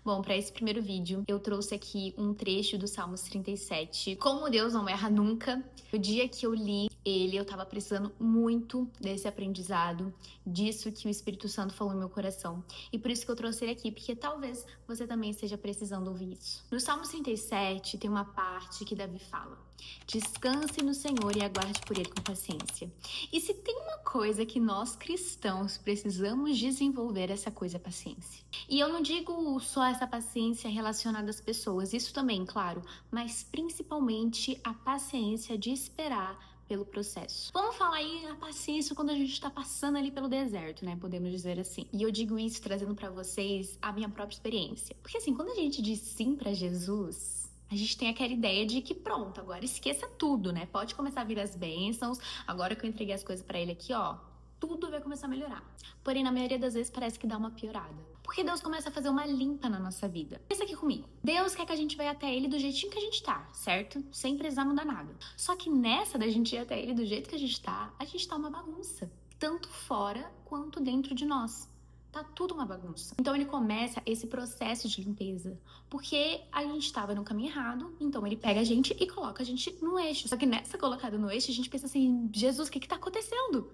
Bom, para esse primeiro vídeo, eu trouxe aqui um trecho do Salmos 37. Como Deus não erra nunca, o dia que eu li ele, eu tava precisando muito desse aprendizado, disso que o Espírito Santo falou no meu coração. E por isso que eu trouxe ele aqui, porque talvez você também esteja precisando ouvir isso. No Salmos 37, tem uma parte que Davi fala: descanse no Senhor e aguarde por ele com paciência. E se tem uma coisa que nós cristãos precisamos desenvolver, essa coisa é paciência. E eu não digo só essa paciência relacionada às pessoas, isso também, claro, mas principalmente a paciência de esperar pelo processo. Vamos falar aí a paciência quando a gente está passando ali pelo deserto, né? Podemos dizer assim. E eu digo isso trazendo para vocês a minha própria experiência. Porque assim, quando a gente diz sim para Jesus, a gente tem aquela ideia de que pronto, agora esqueça tudo, né? Pode começar a vir as bênçãos, agora que eu entreguei as coisas para ele aqui, ó, tudo vai começar a melhorar. Porém, na maioria das vezes parece que dá uma piorada. Porque Deus começa a fazer uma limpa na nossa vida. Pensa aqui comigo. Deus quer que a gente vá até Ele do jeitinho que a gente tá, certo? Sem precisar mudar nada. Só que nessa da gente ir até Ele do jeito que a gente tá uma bagunça. Tanto fora quanto dentro de nós. Tá tudo uma bagunça. Então ele começa esse processo de limpeza. Porque a gente tava no caminho errado, então ele pega a gente e coloca a gente no eixo. Só que nessa colocada no eixo, a gente pensa assim: Jesus, o que tá acontecendo?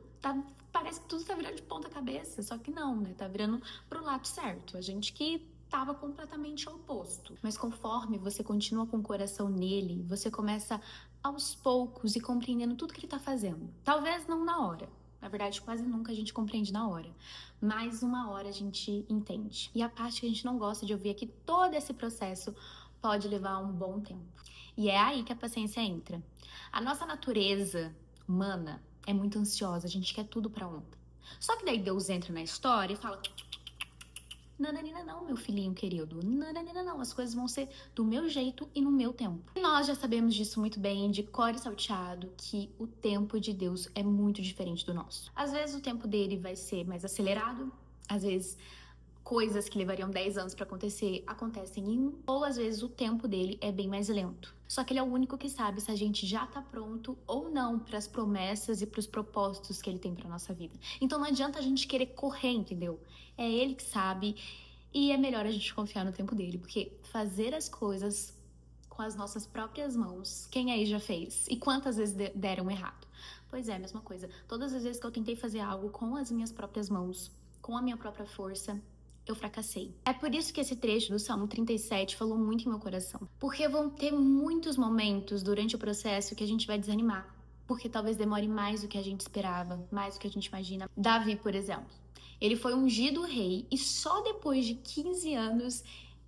Parece que tudo tá virando de ponta cabeça. Só que não, né? Tá virando pro lado certo. A gente que tava completamente oposto. Mas conforme você continua com o coração nele, você começa aos poucos e compreendendo tudo que ele tá fazendo. Talvez não na hora. Na verdade, quase nunca a gente compreende na hora. Mas uma hora a gente entende. E a parte que a gente não gosta de ouvir é que todo esse processo pode levar um bom tempo. E é aí que a paciência entra. A nossa natureza humana é muito ansiosa, a gente quer tudo pra ontem. Só que daí Deus entra na história e fala: nananina não, meu filhinho querido. Nananina não, as coisas vão ser do meu jeito e no meu tempo. E nós já sabemos disso muito bem, de cor e salteado, que o tempo de Deus é muito diferente do nosso. Às vezes o tempo dele vai ser mais acelerado, às vezes coisas que levariam 10 anos pra acontecer, acontecem em um, ou às vezes o tempo dele é bem mais lento. Só que ele é o único que sabe se a gente já tá pronto ou não para as promessas e para os propósitos que ele tem pra nossa vida. Então não adianta a gente querer correr, entendeu? É ele que sabe e é melhor a gente confiar no tempo dele, porque fazer as coisas com as nossas próprias mãos, quem aí já fez? E quantas vezes deram errado? Pois é, a mesma coisa. Todas as vezes que eu tentei fazer algo com as minhas próprias mãos, com a minha própria força, eu fracassei. É por isso que esse trecho do Salmo 37 falou muito em meu coração. Porque vão ter muitos momentos durante o processo que a gente vai desanimar. Porque talvez demore mais do que a gente esperava, mais do que a gente imagina. Davi, por exemplo, ele foi ungido rei e só depois de 15 anos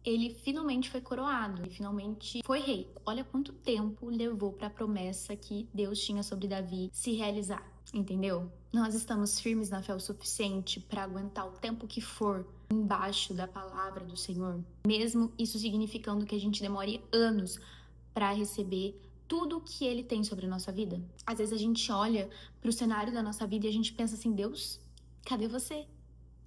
ele finalmente foi coroado. Ele finalmente foi rei. Olha quanto tempo levou para a promessa que Deus tinha sobre Davi se realizar. Entendeu? Nós estamos firmes na fé o suficiente para aguentar o tempo que for embaixo da palavra do Senhor, mesmo isso significando que a gente demore anos para receber tudo que Ele tem sobre a nossa vida. Às vezes a gente olha para o cenário da nossa vida e a gente pensa assim: Deus, cadê você?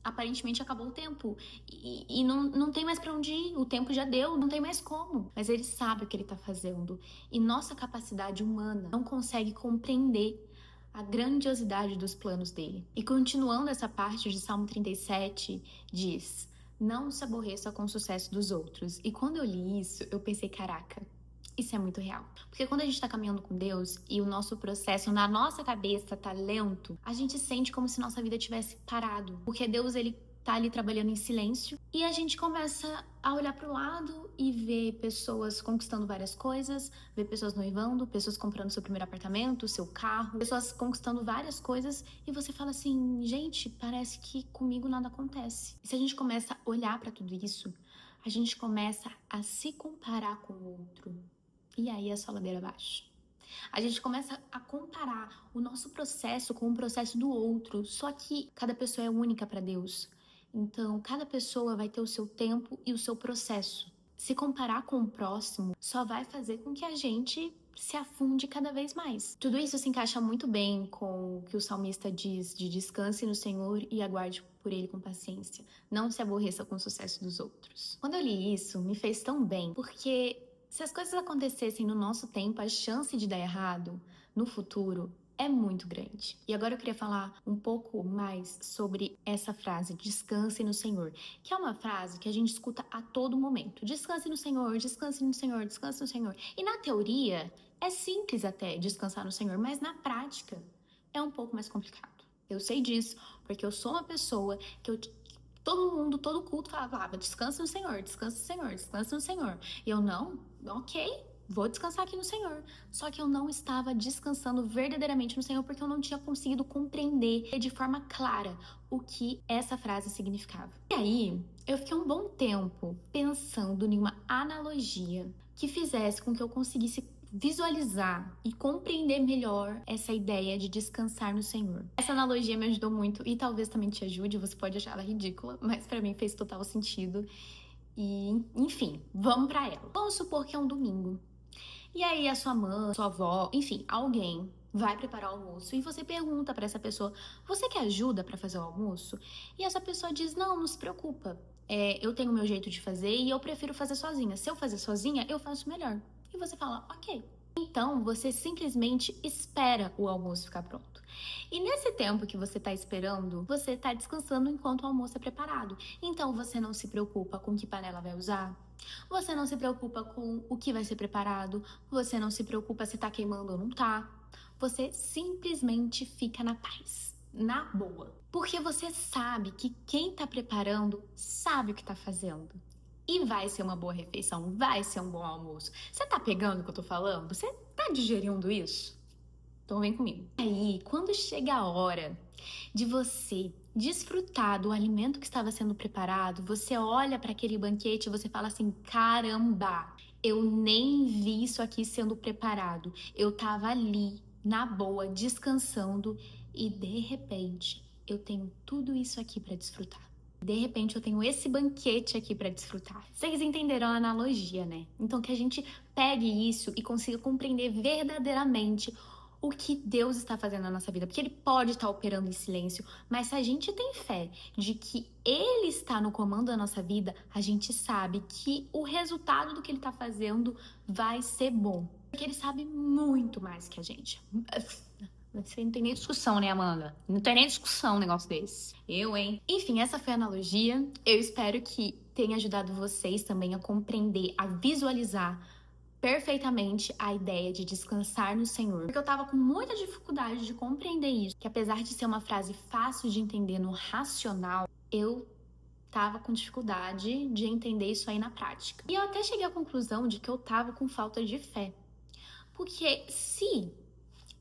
Aparentemente acabou o tempo e não tem mais pra onde ir, o tempo já deu, não tem mais como. Mas ele sabe o que ele tá fazendo e nossa capacidade humana não consegue compreender a grandiosidade dos planos dele. E continuando essa parte de Salmo 37, diz: não se aborreça com o sucesso dos outros. E quando eu li isso, eu pensei: caraca, isso é muito real. Porque quando a gente tá caminhando com Deus e o nosso processo na nossa cabeça tá lento, a gente sente como se nossa vida tivesse parado. Porque Deus, ele tá ali trabalhando em silêncio e a gente começa a olhar pro lado e ver pessoas conquistando várias coisas, ver pessoas noivando, pessoas comprando seu primeiro apartamento, seu carro, pessoas conquistando várias coisas e você fala assim: gente, parece que comigo nada acontece. E se a gente começa a olhar pra tudo isso, a gente começa a se comparar com o outro. E aí é só ladeira abaixo. A gente começa a comparar o nosso processo com o processo do outro, só que cada pessoa é única para Deus. Então, cada pessoa vai ter o seu tempo e o seu processo. Se comparar com o próximo só vai fazer com que a gente se afunde cada vez mais. Tudo isso se encaixa muito bem com o que o salmista diz de descanse no Senhor e aguarde por Ele com paciência. Não se aborreça com o sucesso dos outros. Quando eu li isso, me fez tão bem, porque se as coisas acontecessem no nosso tempo, a chance de dar errado no futuro é muito grande. E agora eu queria falar um pouco mais sobre essa frase, descanse no Senhor, que é uma frase que a gente escuta a todo momento. Descanse no Senhor, descanse no Senhor, descanse no Senhor. E na teoria, é simples até descansar no Senhor, mas na prática é um pouco mais complicado. Eu sei disso, porque eu sou uma pessoa que todo mundo, todo culto falava, descansa no Senhor, descansa no Senhor, descansa no Senhor. E eu não, ok, vou descansar aqui no Senhor. Só que eu não estava descansando verdadeiramente no Senhor porque eu não tinha conseguido compreender de forma clara o que essa frase significava. E aí, eu fiquei um bom tempo pensando em uma analogia que fizesse com que eu conseguisse visualizar e compreender melhor essa ideia de descansar no Senhor. Essa analogia me ajudou muito e talvez também te ajude, você pode achar ela ridícula, mas pra mim fez total sentido. E, enfim, vamos pra ela. Vamos supor que é um domingo. E aí a sua mãe, sua avó, enfim, alguém vai preparar o almoço e você pergunta pra essa pessoa, você quer ajuda pra fazer o almoço? E essa pessoa diz, não se preocupa, eu tenho o meu jeito de fazer e eu prefiro fazer sozinha. Se eu fazer sozinha, eu faço melhor. E você fala, ok. Então, você simplesmente espera o almoço ficar pronto. E nesse tempo que você está esperando, você está descansando enquanto o almoço é preparado. Então, você não se preocupa com que panela vai usar, você não se preocupa com o que vai ser preparado, você não se preocupa se tá queimando ou não tá. Você simplesmente fica na paz, na boa. Porque você sabe que quem tá preparando sabe o que tá fazendo. E vai ser uma boa refeição, vai ser um bom almoço. Você tá pegando o que eu tô falando? Você tá digerindo isso? Então vem comigo. Aí, quando chega a hora de você desfrutar do alimento que estava sendo preparado, você olha para aquele banquete e você fala assim, caramba, eu nem vi isso aqui sendo preparado. Eu tava ali, na boa, descansando e de repente eu tenho tudo isso aqui para desfrutar. De repente eu tenho esse banquete aqui para desfrutar. Vocês entenderam a analogia, né? Então que a gente pegue isso e consiga compreender verdadeiramente o que Deus está fazendo na nossa vida. Porque Ele pode estar operando em silêncio, mas se a gente tem fé de que Ele está no comando da nossa vida, a gente sabe que o resultado do que Ele está fazendo vai ser bom. Porque Ele sabe muito mais que a gente. Você não tem nem discussão, né, Amanda? Não tem nem discussão um negócio desse. Eu, hein? Enfim, essa foi a analogia. Eu espero que tenha ajudado vocês também a compreender, a visualizar perfeitamente a ideia de descansar no Senhor. Porque eu tava com muita dificuldade de compreender isso. Que apesar de ser uma frase fácil de entender no racional, eu tava com dificuldade de entender isso aí na prática. E eu até cheguei à conclusão de que eu tava com falta de fé. Porque se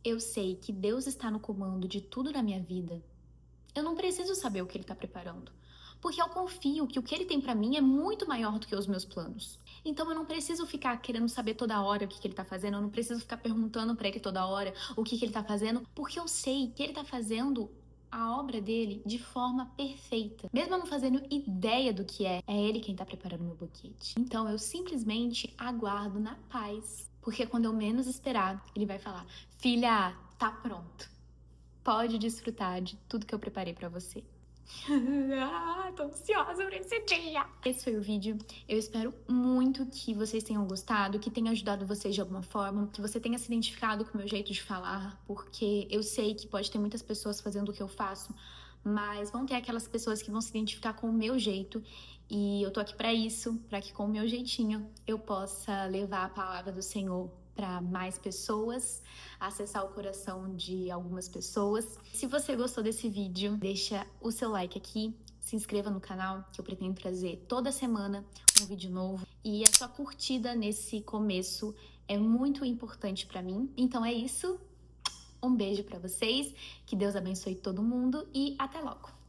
eu sei que Deus está no comando de tudo na minha vida, eu não preciso saber o que Ele está preparando. Porque eu confio que o que Ele tem para mim é muito maior do que os meus planos. Então eu não preciso ficar querendo saber toda hora o que Ele está fazendo, eu não preciso ficar perguntando para Ele toda hora o que Ele está fazendo, porque eu sei que Ele está fazendo a obra dele de forma perfeita. Mesmo eu não fazendo ideia do que é Ele quem está preparando o meu banquete. Então eu simplesmente aguardo na paz. Porque quando eu menos esperar, Ele vai falar, filha, tá pronto. Pode desfrutar de tudo que eu preparei pra você. Tô ansiosa por esse dia. Esse foi o vídeo. Eu espero muito que vocês tenham gostado, que tenha ajudado vocês de alguma forma, que você tenha se identificado com o meu jeito de falar, porque eu sei que pode ter muitas pessoas fazendo o que eu faço, mas vão ter aquelas pessoas que vão se identificar com o meu jeito. E eu tô aqui pra isso, pra que com o meu jeitinho eu possa levar a palavra do Senhor para mais pessoas, acessar o coração de algumas pessoas. Se você gostou desse vídeo, deixa o seu like aqui, se inscreva no canal, que eu pretendo trazer toda semana um vídeo novo. E a sua curtida nesse começo é muito importante para mim. Então é isso. Um beijo para vocês, que Deus abençoe todo mundo e até logo!